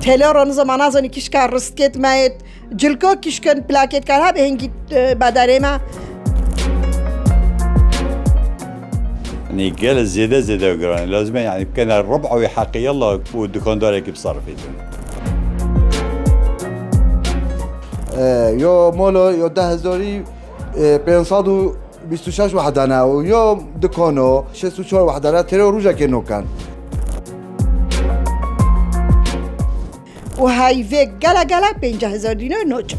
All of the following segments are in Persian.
تلر زمان ازانی کیش کار رستکت مایت جلکو کیش کن پلاکت کارها به هنگی بداره ما يعني قال زيادة وقران لازم يعني كان الربع ويحقي يلا والدكاندار يكيب صرف يو مولو يو 10526 وحدانا ويو دكانو 64 وحدانا ترى روجا كنو كان و های وی گلا 50,000 دینار نوچن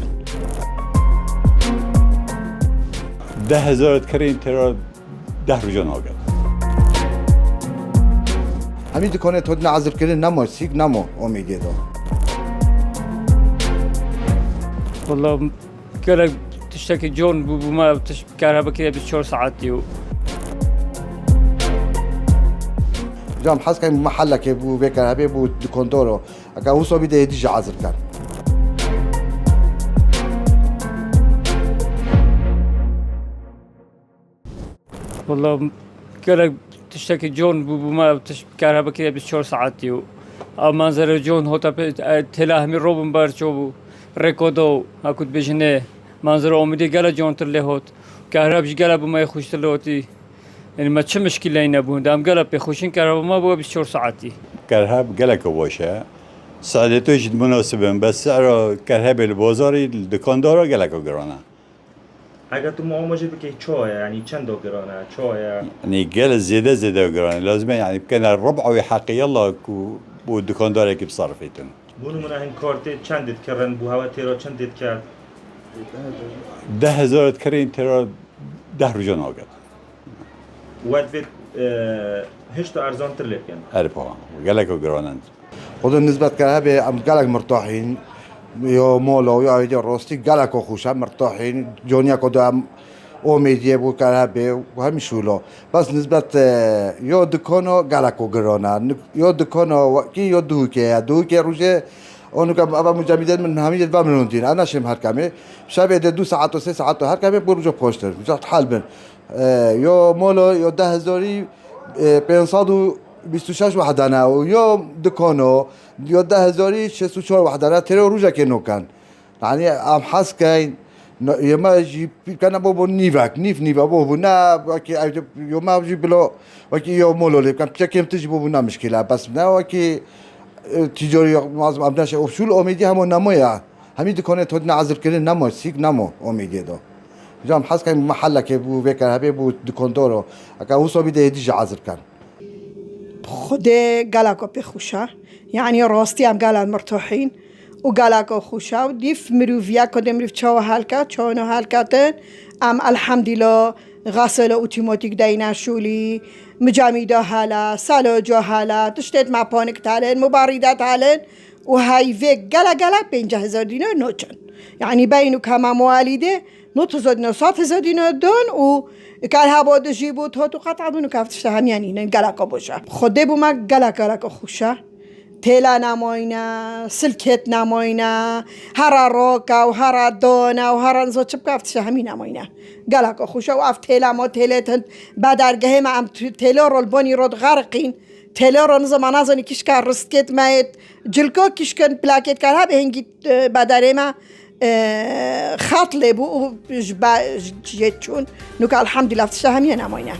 10,000 كرين ترى 10 رجال هاجر همین دکانه تو نعذب کردن نمو سیگ نمو امیدی دو والله قال تشتكي جون بما كهرباء كده ب4 ساعات ديو جام حس كان محلك بو بكره بو دكاندورو اكا وصو بده يدي عذر كان والله قال تشتكي جون بما كهرباء كده ب4 ساعات ديو منظر جون هوتا تلا همي روبن بارچو ريكودو اكو بجنه منظر اميدي قال جون تله هوت كهرباء قال بما يخش تلوتي يعني ما تشي مشكله هنا بو دام قال بيخشين كهرباء ما بو ب4 ساعتي كرهب قالك واشا سعادته جد مناسبة بس سعر كرهب البازاري الدكاندار قالك وقرانا اگر تو معامله بکی چوه يعني چند گرانه چوه يعني قال زيادة وقرانا لازم يعني كان الربع ويحقي يلا والدكاندار يكيب صرف بونو من هن کارت چندت کردن بو هوا تیرا چندت کرد 10,000 كرين ترى 10 رجال هاجر وقت فيت هشت ارزان تر لب كان أربعة قالك وقرانا خود نسبة كهرباء ام قالك مرتاحين يو مولو يو ايدي روستي قالك خوشا مرتاحين جونيا كدام امیدی بو كهرباء وهم شولو بس نسبة يو دكانو قالك وقرانا يو دكانو كي يو دوكي روجه اونو كم ابا مجامدين من همية بامنوندين انا شم هر كمي شب 2 ساعات و 3 ساعات هر كمي بروجو پوشتر جات حال بن يو مولو يو 10526 وحدانا ويو دكانو يو 10664 وحدانا ترى روجا كنو كان يعني ام حس كاين يما يجي كان ابو نيفاك نيف ابو نا وكي يوم ما جيب له وكي يو مولو اللي كان بشكل تجيبوا بنا مشكله بس نا وكي تجاري معظم ابناش افشول امیدی همون نمویا همین دکانه تو نعذب کردن نمو سیگ نمو امیدی دو جام حس كان محلك بو بكره بو دكاندورو اكا وصو بده يدي عذر كان خود گلاکو بخوشه يعني راستي ام گلان مرتاحين و گلاکو خوشه و دیف مروفیا کدم مروف چاو حلکت چاونو حلکتن ام الحمدلله غسل اوتوماتیک داینا شولی مجامیدا حالا سالوجو حالا تشتت ما پانک تالن مباریدات حالن و های وی گلا 50,000 دینار نوچن يعني بينو كما مواليده نوتزود نصات هزار دينار دون و كان هابو دجيبو توتو قطع دونو كافتش هم يعني نقلقا بوشا خده بو ما قلقا خوشا تيلا ناموينا سلكت ناموينا هرا روكا و هرا دونا و هرا نزو چب كافتش همي ناموينا قلقا خوشا و اف تيلا مو تيلتن بدرگه ما ام تيلا رول بوني رود غرقين تيلا رو نزمان ازاني كيش كار رستكت مايت جلكو كيش كن پلاكت كارها به هنگي بدره ما خاط لبو و جيتشون نوك الحمد لله فتشتها همين ناموينا